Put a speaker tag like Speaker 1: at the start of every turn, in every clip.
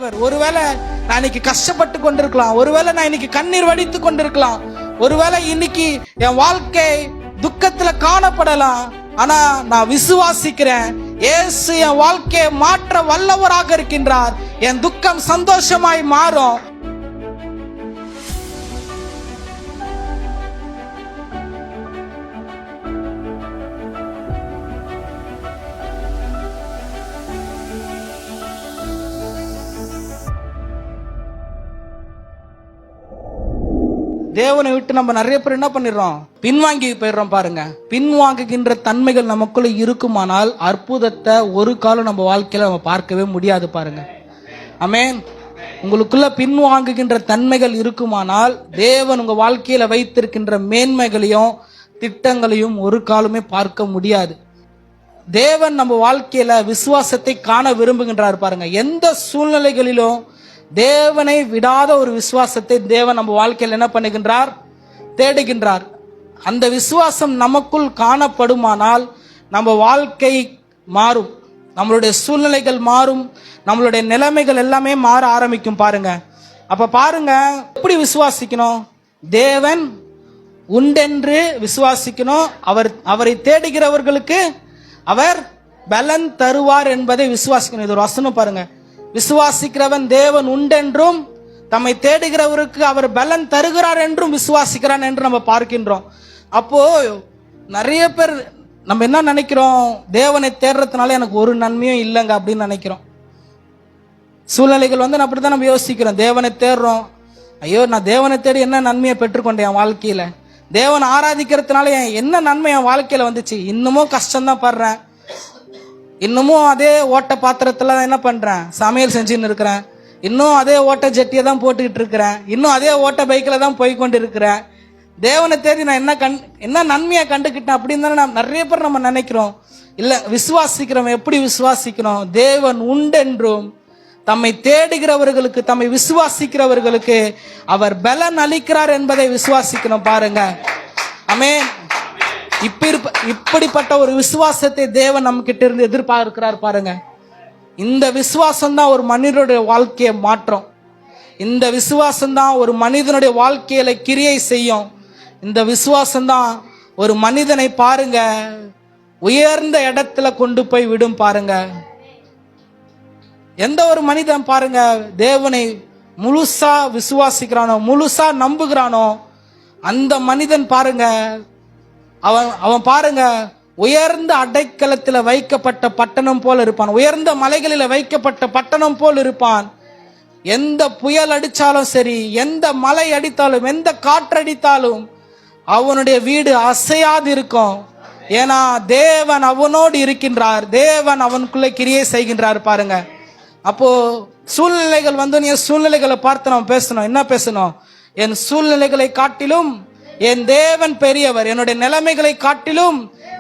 Speaker 1: பெரியவர். ஒருவேளை நான் இன்னைக்கு கஷ்டப்பட்டு கொண்டிருக்கலாம், ஒருவேளை நான் இன்னைக்கு கண்ணீர் வடித்து கொண்டிருக்கலாம், ஒருவேளை இன்னைக்கு என் வாழ்க்கை துக்கத்துல காணப்படலாம். ஆனா நான் விசுவாசிக்கிறேன், இயேசு என் வாழ்க்கையை மாற்ற வல்லவராக இருக்கின்றார். என் துக்கம் சந்தோஷமாய் மாறும். தேவனை விட்டு நம்ம நிறைய பேர் என்ன பண்ணிடுறோம், பின்வாங்கி போயிடுறோம். பாருங்க, பின்வாங்குகின்ற தன்மைகள் நமக்குள்ள இருக்குமானால் அற்புதத்தை ஒரு காலம் நம்ம வாழ்க்கையில நம்ம பார்க்கவே முடியாது. பாருங்க, ஆமென். உங்களுக்குள்ள பின்வாங்குகின்ற தன்மைகள் இருக்குமானால் தேவன் உங்க வாழ்க்கையில வைத்திருக்கின்ற மேன்மைகளையும் திட்டங்களையும் ஒரு காலமே பார்க்க முடியாது. தேவன் நம்ம வாழ்க்கையில விசுவாசத்தை காண விரும்புகின்றார். பாருங்க, எந்த சூழ்நிலைகளிலும் தேவனை விடாத ஒரு விசுவாசத்தை தேவன் நம்ம வாழ்க்கையில் என்ன பண்ணுகின்றார், தேடுகின்றார். அந்த விசுவாசம் நமக்குள் காணப்படுமானால் நம்ம வாழ்க்கை மாறும், நம்மளுடைய சூழ்நிலைகள் மாறும், நம்மளுடைய நிலைமைகள் எல்லாமே மாற ஆரம்பிக்கும். பாருங்க, அப்ப பாருங்க எப்படி விசுவாசிக்கணும், தேவன் உண்டென்று விசுவாசிக்கணும். அவரை தேடுகிறவர்களுக்கு அவர் பலன் தருவார் என்பதை விசுவாசிக்கணும். இது ஒரு வசனம். பாருங்க, விசுவாசிக்கிறவன் தேவன் உண்டென்றும் தம்மை தேடுகிறவருக்கு அவர் பலன் தருகிறார் என்றும் விசுவாசிக்கிறான் என்று நம்ம பார்க்கின்றோம். அப்போ நிறைய பேர் நம்ம என்ன நினைக்கிறோம், தேவனை தேடுறதுனால எனக்கு ஒரு நன்மையும் இல்லைங்க அப்படின்னு நினைக்கிறோம். சூழ்நிலைகள் அப்படிதான் நம்ம யோசிக்கிறோம். தேவனை தேடுறோம், ஐயோ நான் தேவனை தேடி என்ன நன்மையை பெற்றுக்கொண்டேன் என் வாழ்க்கையில, தேவனை ஆராதிக்கிறதுனால என்ன நன்மை என் வாழ்க்கையில வந்துச்சு, இன்னமும் கஷ்டம்தான் படுறேன், இன்னமும் அதே ஓட்ட பாத்திரத்துல என்ன பண்றேன், சமையல் செஞ்சுன்னு இருக்கிறேன், இன்னும் அதே ஓட்ட ஜட்டியை தான் போட்டுக்கிட்டு இருக்கிறேன், இன்னும் அதே ஓட்ட பைக்கில தான் போய்கொண்டு இருக்கிறேன், தேவனை தேடி நான் என்ன நன்மையை கண்டுக்கிட்டேன் அப்படின்னு தானே நிறைய பேர் நம்ம நினைக்கிறோம். இல்ல, விசுவாசிக்கிறோம். எப்படி விசுவாசிக்கிறோம், தேவன் உண்டென்றும் தம்மை தேடுகிறவர்களுக்கு தம்மை விசுவாசிக்கிறவர்களுக்கு அவர் பலன் அளிக்கிறார் என்பதை விசுவாசிக்கணும். பாருங்க, ஆமென். இப்படிப்பட்ட ஒரு விசுவாசத்தை தேவன் நம்ம கிட்ட இருந்து எதிர்பார்க்கிறார். பாருங்க, இந்த விசுவாசம் தான் ஒரு மனிதனுடைய வாழ்க்கையை மாற்றும். இந்த விசுவாசம் தான் ஒரு மனிதனுடைய வாழ்க்கையில கிரியை செய்யும். இந்த விசுவாசம் தான் ஒரு மனிதனை பாருங்க உயர்ந்த இடத்துல கொண்டு போய் விடும். பாருங்க, எந்த ஒரு மனிதன் பாருங்க தேவனை முழுசா விசுவாசிக்கிறானோ, முழுசா நம்புகிறானோ, அந்த மனிதன் பாருங்க அவன் பாருங்க உயர்ந்த அடைக்கலத்தில் வைக்கப்பட்ட பட்டணம் போல் இருப்பான், உயர்ந்த மலைகளில் வைக்கப்பட்ட பட்டணம் போல் இருப்பான். எந்த புயல் அடித்தாலும் சரி, எந்த மலை அடித்தாலும், எந்த காற்றடித்தாலும் அவனுடைய வீடு அசையாது இருக்கும். ஏன்னா தேவன் அவனோடு இருக்கின்றார், தேவன் அவனுக்குள்ளே கிரியை செய்கின்றார். பாருங்க, அப்போ சூழ்நிலைகள் நீ சூழ்நிலைகளை பார்த்து நம்ம பேசணும். என்ன பேசணும், என் சூழ்நிலைகளை காட்டிலும் என் தேவன் பெரியவர், என்னுடைய நிலைமைகளை காட்டிலும்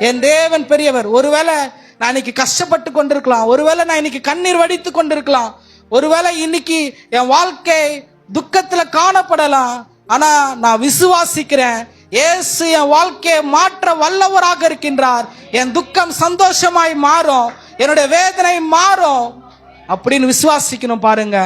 Speaker 1: என் தேவன் பெரியவர். ஒருவேளை நான் இன்னைக்கு கஷ்டப்பட்டு கொண்டிருக்கலாம், ஒருவேளை நான் இன்னைக்கு கண்ணீர் வடித்து கொண்டிருக்கலாம், ஒருவேளை இன்னைக்கு என் வாழ்க்கை துக்கத்துல காணப்படலாம். ஆனா நான் விசுவாசிக்கிறேன், இயேசு என் வாழ்க்கையை மாற்ற வல்லவராக இருக்கின்றார். என் துக்கம் சந்தோஷமாய் மாறும், என்னுடைய வேதனை மாறும் அப்படின்னு விசுவாசிக்கணும். பாருங்க.